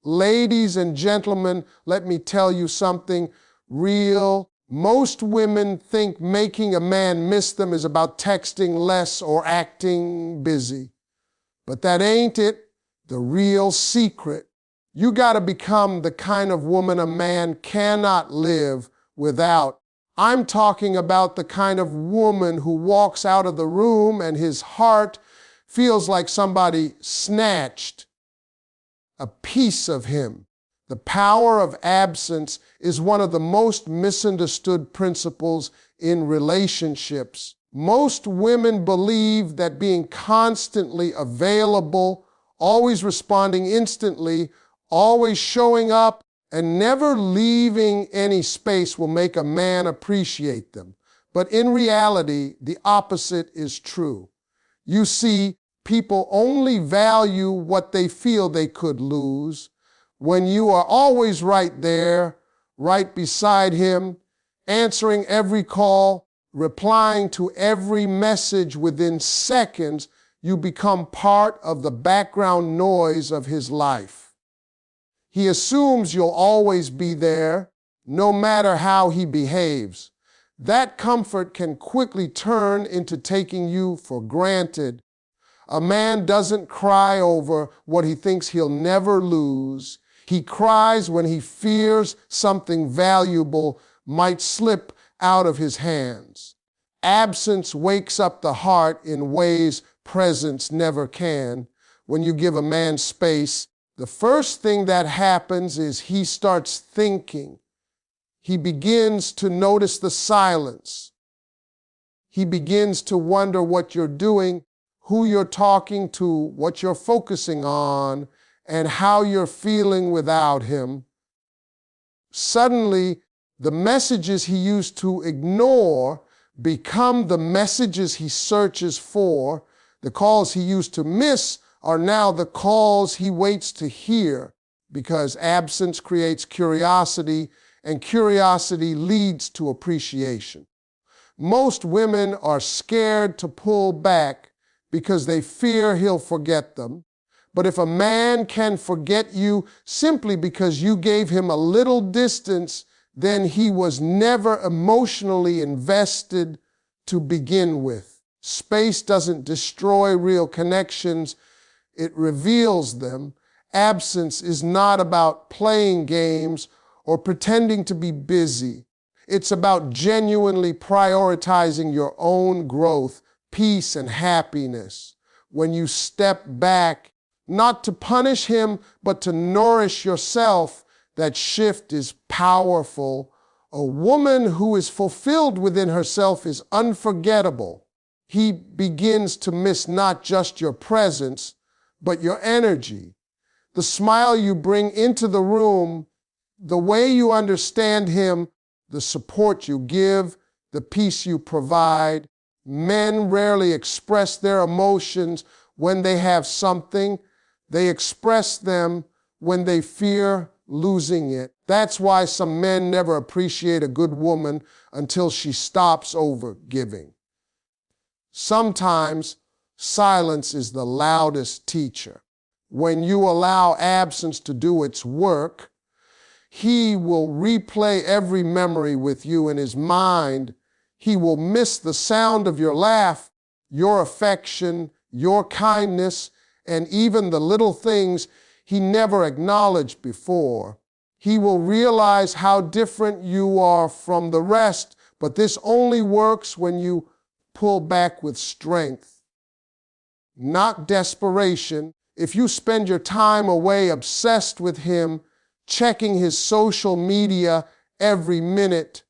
Ladies and gentlemen, let me tell you something real. Most women think making a man miss them is about texting less or acting busy. But that ain't it. The real secret. You gotta become the kind of woman a man cannot live without. I'm talking about the kind of woman who walks out of the room and his heart feels like somebody snatched a piece of him. The power of absence is one of the most misunderstood principles in relationships. Most women believe that being constantly available, always responding instantly, always showing up, and never leaving any space will make a man appreciate them. But in reality, the opposite is true. You see, people only value what they feel they could lose. When you are always right there, right beside him, answering every call, replying to every message within seconds, you become part of the background noise of his life. He assumes you'll always be there, no matter how he behaves. That comfort can quickly turn into taking you for granted. A man doesn't cry over what he thinks he'll never lose. He cries when he fears something valuable might slip out of his hands. Absence wakes up the heart in ways presence never can. When you give a man space, the first thing that happens is he starts thinking. He begins to notice the silence. He begins to wonder what you're doing, who you're talking to, what you're focusing on, and how you're feeling without him. Suddenly, the messages he used to ignore become the messages he searches for. The calls he used to miss are now the calls he waits to hear, because absence creates curiosity, and curiosity leads to appreciation. Most women are scared to pull back because they fear he'll forget them. But if a man can forget you simply because you gave him a little distance, then he was never emotionally invested to begin with. Space doesn't destroy real connections, it reveals them. Absence is not about playing games or pretending to be busy. It's about genuinely prioritizing your own growth, peace, and happiness. When you step back, not to punish him, but to nourish yourself, that shift is powerful. A woman who is fulfilled within herself is unforgettable. He begins to miss not just your presence, but your energy. The smile you bring into the room, the way you understand him, the support you give, the peace you provide. Men rarely express their emotions when they have something. They express them when they fear losing it. That's why some men never appreciate a good woman until she stops over-giving. Sometimes silence is the loudest teacher. When you allow absence to do its work, he will replay every memory with you in his mind. He will miss the sound of your laugh, your affection, your kindness, and even the little things he never acknowledged before. He will realize how different you are from the rest, but this only works when you pull back with strength, not desperation. If you spend your time away obsessed with him, checking his social media every minute,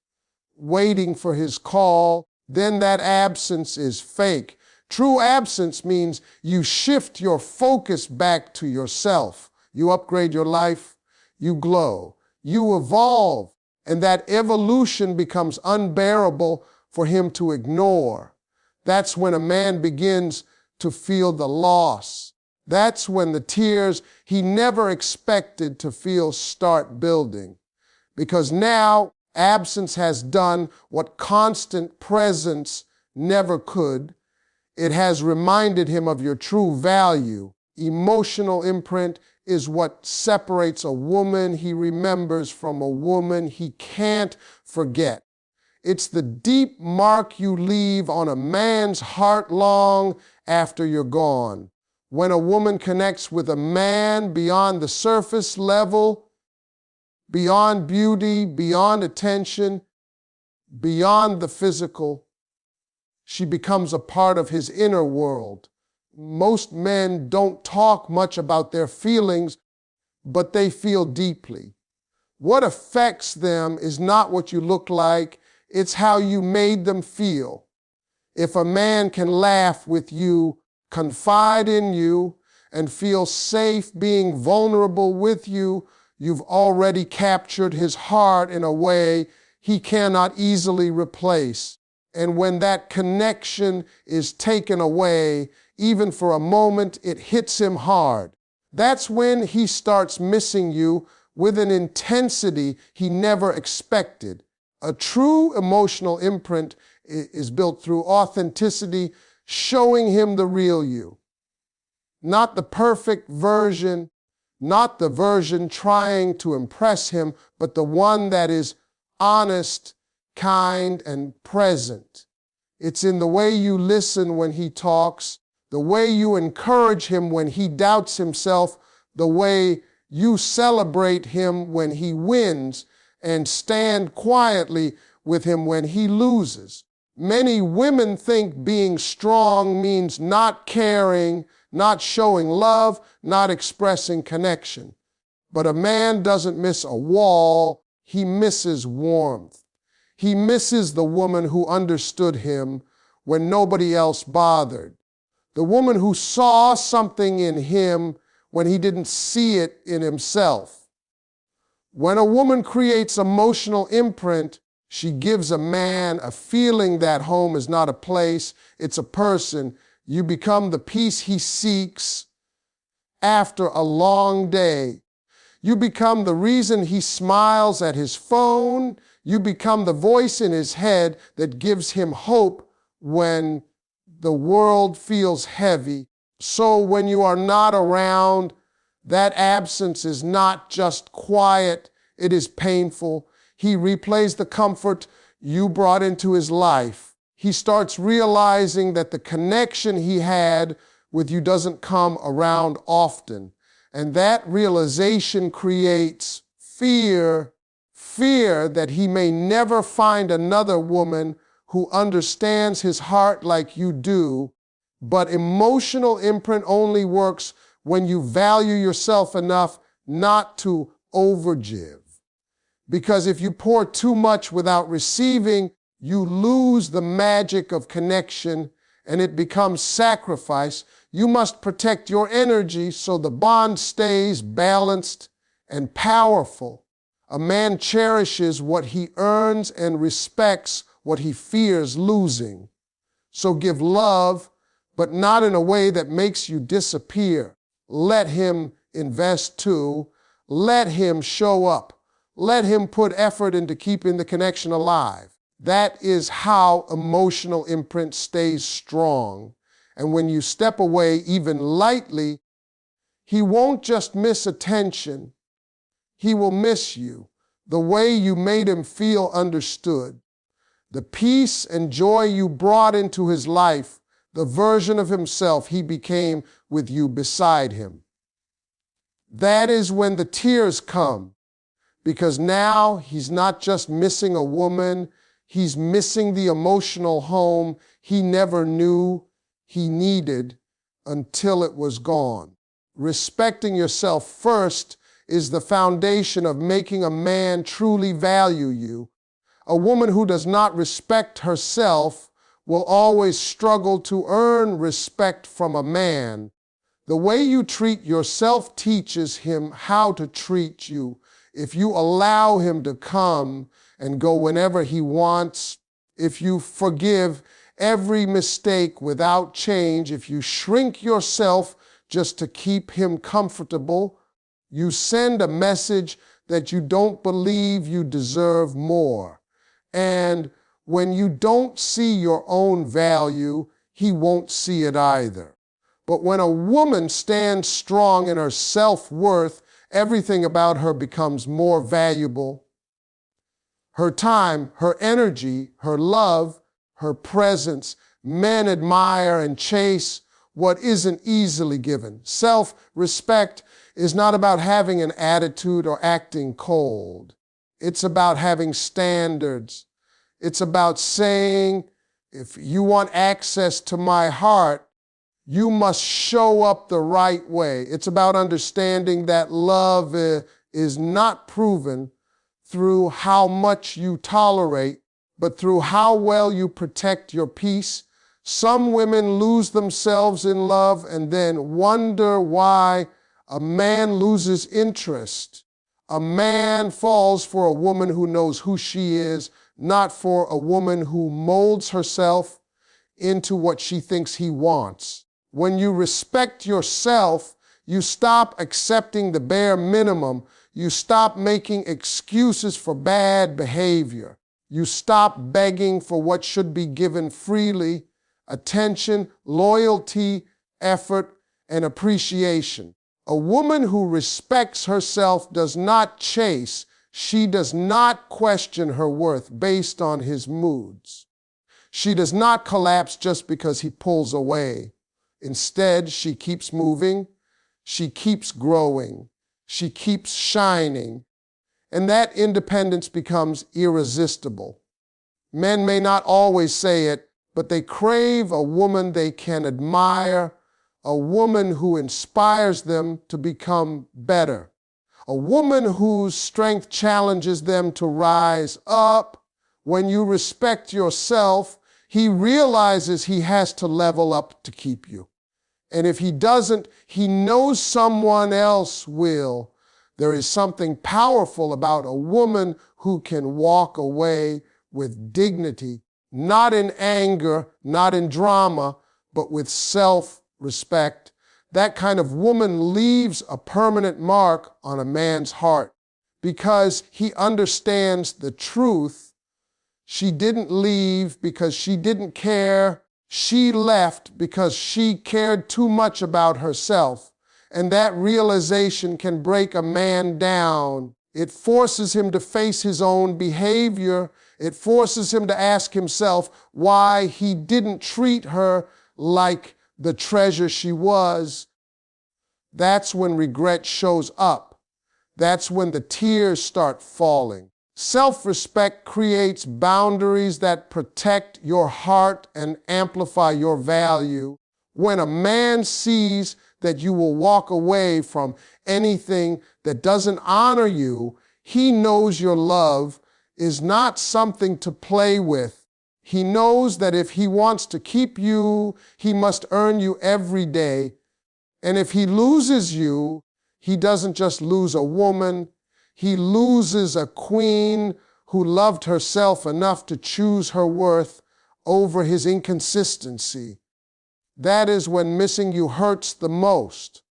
waiting for his call, then that absence is fake. True absence means you shift your focus back to yourself. You upgrade your life, you glow, you evolve, and that evolution becomes unbearable for him to ignore. That's when a man begins to feel the loss. That's when the tears he never expected to feel start building. Because now absence has done what constant presence never could. It has reminded him of your true value, emotional imprint is what separates a woman he remembers from a woman he can't forget. It's the deep mark you leave on a man's heart long after you're gone. When a woman connects with a man beyond the surface level, beyond beauty, beyond attention, beyond the physical, she becomes a part of his inner world. Most men don't talk much about their feelings, but they feel deeply. What affects them is not what you look like, it's how you made them feel. If a man can laugh with you, confide in you, and feel safe being vulnerable with you, you've already captured his heart in a way he cannot easily replace. And when that connection is taken away, even for a moment, it hits him hard. That's when he starts missing you with an intensity he never expected. A true emotional imprint is built through authenticity, showing him the real you. Not the perfect version, not the version trying to impress him, but the one that is honest, kind, and present. It's in the way you listen when he talks, the way you encourage him when he doubts himself, the way you celebrate him when he wins, and stand quietly with him when he loses. Many women think being strong means not caring, not showing love, not expressing connection. But a man doesn't miss a wall, he misses warmth. He misses the woman who understood him when nobody else bothered. The woman who saw something in him when he didn't see it in himself. When a woman creates emotional imprint, she gives a man a feeling that home is not a place, it's a person. You become the peace he seeks after a long day. You become the reason he smiles at his phone. You become the voice in his head that gives him hope when the world feels heavy. So when you are not around, that absence is not just quiet, it is painful. He replays the comfort you brought into his life. He starts realizing that the connection he had with you doesn't come around often. And that realization creates fear that he may never find another woman who understands his heart like you do. But emotional imprint only works when you value yourself enough not to overgive. Because if you pour too much without receiving, you lose the magic of connection and it becomes sacrifice. You must protect your energy so the bond stays balanced and powerful. A man cherishes what he earns and respects what he fears losing. So give love, but not in a way that makes you disappear. Let him invest too. Let him show up. Let him put effort into keeping the connection alive. That is how emotional imprint stays strong. And when you step away even lightly, he won't just miss attention. He will miss you, the way you made him feel understood. The peace and joy you brought into his life, the version of himself he became with you beside him. That is when the tears come, because now he's not just missing a woman, he's missing the emotional home he never knew he needed until it was gone. Respecting yourself first is the foundation of making a man truly value you. A woman who does not respect herself will always struggle to earn respect from a man. The way you treat yourself teaches him how to treat you. If you allow him to come and go whenever he wants, if you forgive every mistake without change, if you shrink yourself just to keep him comfortable, you send a message that you don't believe you deserve more. And when you don't see your own value, he won't see it either. But when a woman stands strong in her self-worth, everything about her becomes more valuable. Her time, her energy, her love, her presence. Men admire and chase what isn't easily given. Self-respect is not about having an attitude or acting cold. It's about having standards. It's about saying, if you want access to my heart, you must show up the right way. It's about understanding that love is not proven through how much you tolerate, but through how well you protect your peace. Some women lose themselves in love and then wonder why a man loses interest. A man falls for a woman who knows who she is, not for a woman who molds herself into what she thinks he wants. When you respect yourself, you stop accepting the bare minimum. You stop making excuses for bad behavior. You stop begging for what should be given freely: attention, loyalty, effort, and appreciation. A woman who respects herself does not chase. She does not question her worth based on his moods. She does not collapse just because he pulls away. Instead, she keeps moving, she keeps growing, she keeps shining, and that independence becomes irresistible. Men may not always say it, but they crave a woman they can admire, a woman who inspires them to become better, a woman whose strength challenges them to rise up. When you respect yourself, he realizes he has to level up to keep you. And if he doesn't, he knows someone else will. There is something powerful about a woman who can walk away with dignity, not in anger, not in drama, but with self-respect. That kind of woman leaves a permanent mark on a man's heart because he understands the truth. She didn't leave because she didn't care. She left because she cared too much about herself. And that realization can break a man down. It forces him to face his own behavior. It forces him to ask himself why he didn't treat her like the treasure she was. That's when regret shows up. That's when the tears start falling. Self-respect creates boundaries that protect your heart and amplify your value. When a man sees that you will walk away from anything that doesn't honor you, he knows your love is not something to play with. He knows that if he wants to keep you, he must earn you every day. And if he loses you, he doesn't just lose a woman, he loses a queen who loved herself enough to choose her worth over his inconsistency. That is when missing you hurts the most,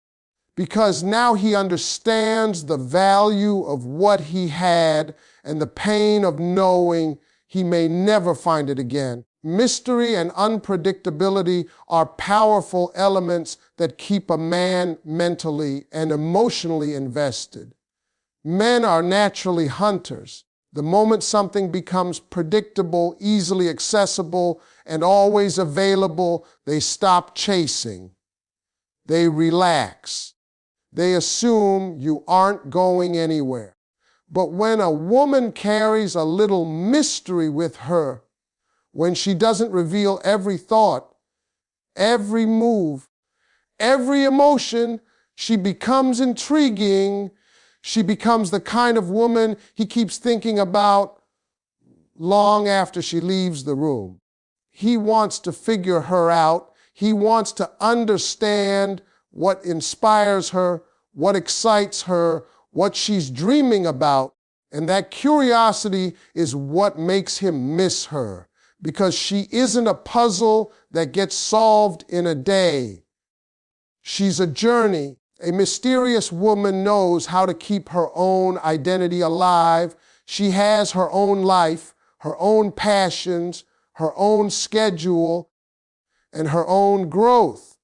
because now he understands the value of what he had and the pain of knowing he may never find it again. Mystery and unpredictability are powerful elements that keep a man mentally and emotionally invested. Men are naturally hunters. The moment something becomes predictable, easily accessible, and always available, they stop chasing. They relax. They assume you aren't going anywhere. But when a woman carries a little mystery with her, when she doesn't reveal every thought, every move, every emotion, she becomes intriguing. She becomes the kind of woman he keeps thinking about long after she leaves the room. He wants to figure her out. He wants to understand what inspires her, what excites her, what she's dreaming about. And that curiosity is what makes him miss her, because she isn't a puzzle that gets solved in a day. She's a journey. A mysterious woman knows how to keep her own identity alive. She has her own life, her own passions, her own schedule, and her own growth.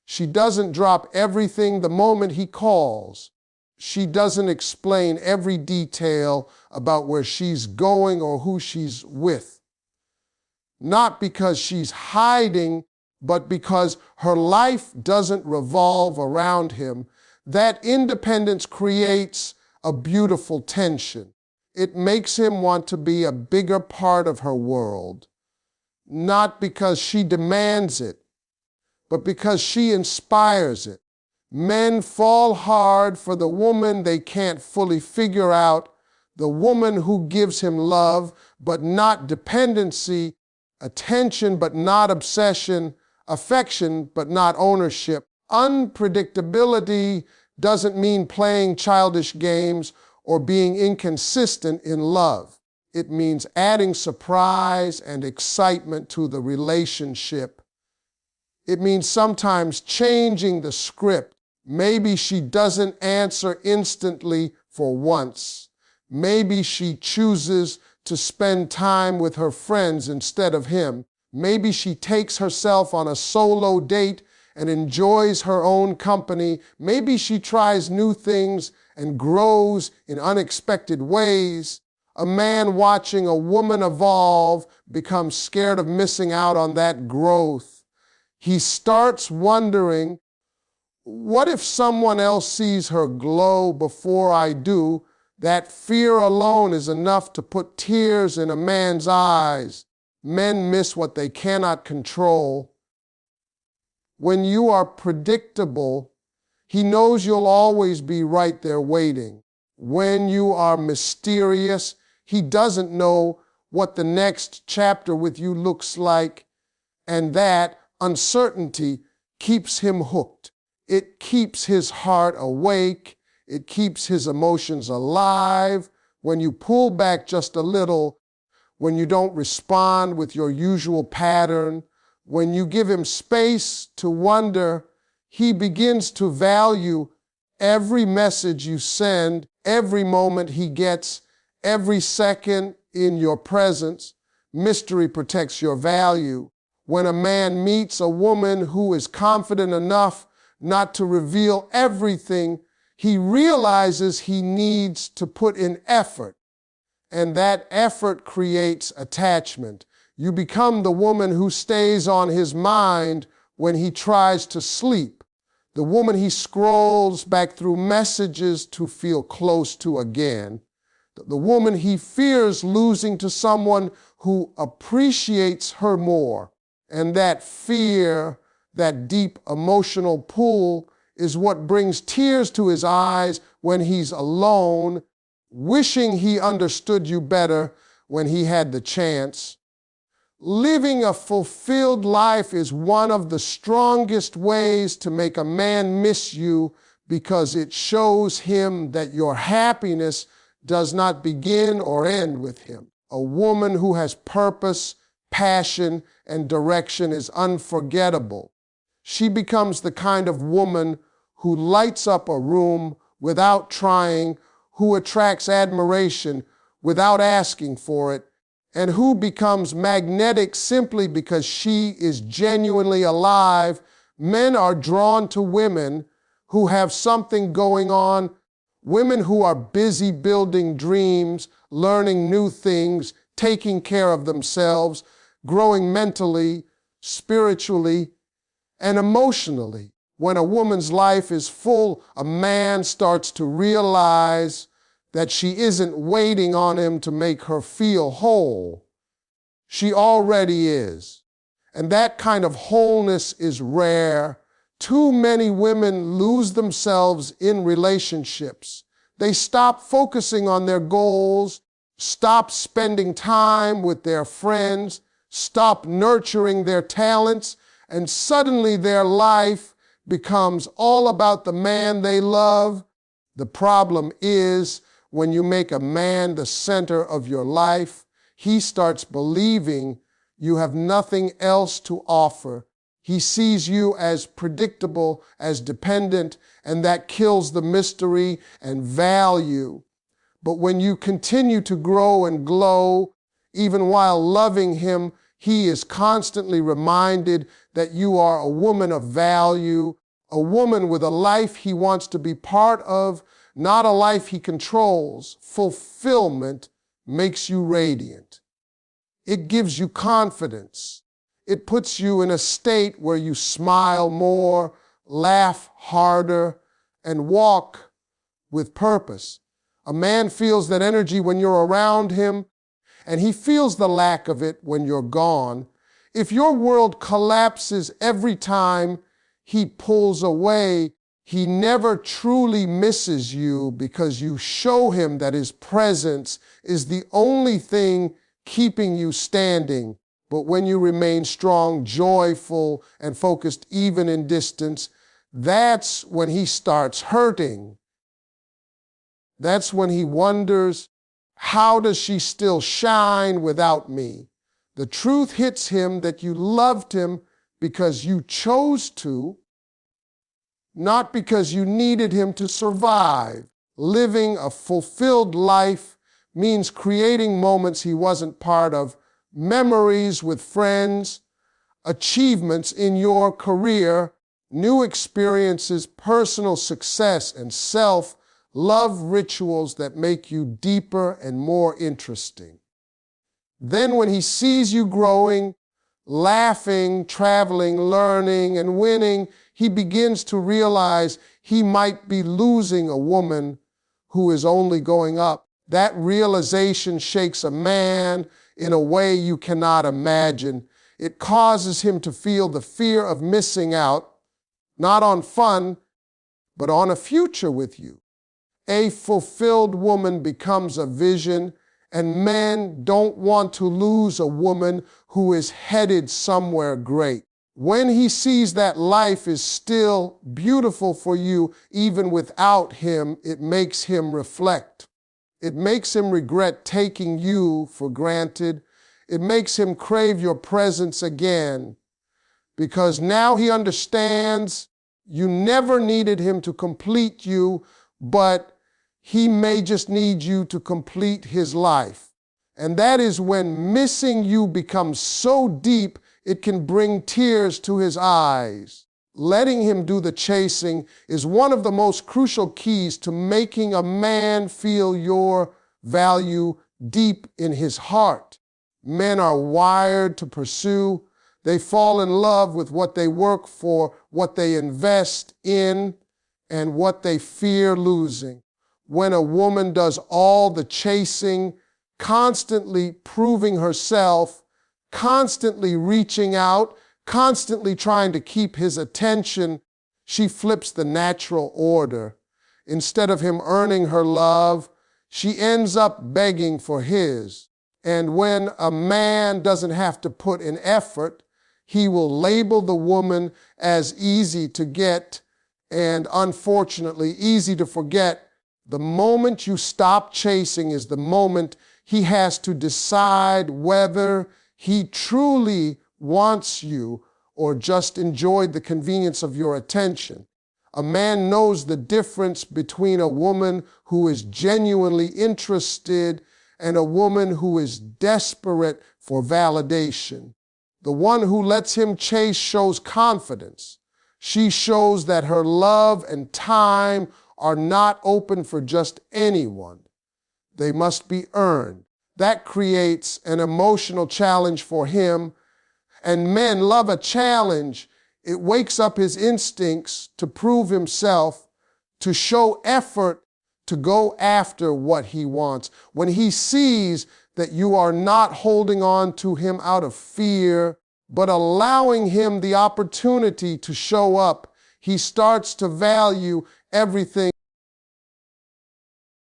She doesn't drop everything the moment he calls. She doesn't explain every detail about where she's going or who she's with. Not because she's hiding, but because her life doesn't revolve around him. That independence creates a beautiful tension. It makes him want to be a bigger part of her world, not because she demands it, but because she inspires it. Men fall hard for the woman they can't fully figure out, the woman who gives him love, but not dependency, attention, but not obsession, affection, but not ownership. Unpredictability doesn't mean playing childish games or being inconsistent in love. It means adding surprise and excitement to the relationship. It means sometimes changing the script. Maybe she doesn't answer instantly for once. Maybe she chooses to spend time with her friends instead of him. Maybe she takes herself on a solo date and enjoys her own company. Maybe she tries new things and grows in unexpected ways. A man watching a woman evolve becomes scared of missing out on that growth. He starts wondering, what if someone else sees her glow before I do? That fear alone is enough to put tears in a man's eyes. Men miss what they cannot control. When you are predictable, he knows you'll always be right there waiting. When you are mysterious, he doesn't know what the next chapter with you looks like, and that uncertainty keeps him hooked. It keeps his heart awake. It keeps his emotions alive. When you pull back just a little, when you don't respond with your usual pattern, when you give him space to wonder, he begins to value every message you send, every moment he gets, every second in your presence. Mystery protects your value. When a man meets a woman who is confident enough not to reveal everything, he realizes he needs to put in effort. And that effort creates attachment. You become the woman who stays on his mind when he tries to sleep, the woman he scrolls back through messages to feel close to again, the woman he fears losing to someone who appreciates her more. And that fear, that deep emotional pull, is what brings tears to his eyes when he's alone, wishing he understood you better when he had the chance. Living a fulfilled life is one of the strongest ways to make a man miss you, because it shows him that your happiness does not begin or end with him. A woman who has purpose, passion, and direction is unforgettable. She becomes the kind of woman who lights up a room without trying, who attracts admiration without asking for it, and who becomes magnetic simply because she is genuinely alive. Men are drawn to women who have something going on, women who are busy building dreams, learning new things, taking care of themselves, growing mentally, spiritually, and emotionally. When a woman's life is full, a man starts to realize that she isn't waiting on him to make her feel whole. She already is. And that kind of wholeness is rare. Too many women lose themselves in relationships. They stop focusing on their goals, stop spending time with their friends, stop nurturing their talents, and suddenly their life becomes all about the man they love. The problem is, when you make a man the center of your life, he starts believing you have nothing else to offer. He sees you as predictable, as dependent, and that kills the mystery and value. But when you continue to grow and glow, even while loving him, he is constantly reminded that you are a woman of value, A woman with a life he wants to be part of, not a life he controls. Fulfillment makes you radiant. It gives you confidence. It puts you in a state where you smile more, laugh harder, and walk with purpose. A man feels that energy when you're around him, and he feels the lack of it when you're gone. If your world collapses every time he pulls away, he never truly misses you because you show him that his presence is the only thing keeping you standing. But when you remain strong, joyful, and focused even in distance, that's when he starts hurting. That's when he wonders, how does she still shine without me? The truth hits him that you loved him because you chose to, not because you needed him to survive. Living a fulfilled life means creating moments he wasn't part of, memories with friends, achievements in your career, new experiences, personal success, and self-love rituals that make you deeper and more interesting. Then when he sees you growing, laughing, traveling, learning, and winning, he begins to realize he might be losing a woman who is only going up. That realization shakes a man in a way you cannot imagine. It causes him to feel the fear of missing out, not on fun, but on a future with you. A fulfilled woman becomes a vision, and men don't want to lose a woman who is headed somewhere great. When he sees that life is still beautiful for you, even without him, it makes him reflect. It makes him regret taking you for granted. It makes him crave your presence again, because now he understands you never needed him to complete you, but he may just need you to complete his life. And that is when missing you becomes so deep, it can bring tears to his eyes. Letting him do the chasing is one of the most crucial keys to making a man feel your value deep in his heart. Men are wired to pursue. They fall in love with what they work for, what they invest in, and what they fear losing. When a woman does all the chasing, constantly proving herself, constantly reaching out, constantly trying to keep his attention, she flips the natural order. Instead of him earning her love, she ends up begging for his. And when a man doesn't have to put in effort, he will label the woman as easy to get and, unfortunately, easy to forget. The moment you stop chasing is the moment he has to decide whether he truly wants you or just enjoyed the convenience of your attention. A man knows the difference between a woman who is genuinely interested and a woman who is desperate for validation. The one who lets him chase shows confidence. She shows that her love and time are not open for just anyone. They must be earned. That creates an emotional challenge for him, and men love a challenge. It wakes up his instincts to prove himself, to show effort, to go after what he wants. When he sees that you are not holding on to him out of fear, but allowing him the opportunity to show up, he starts to value everything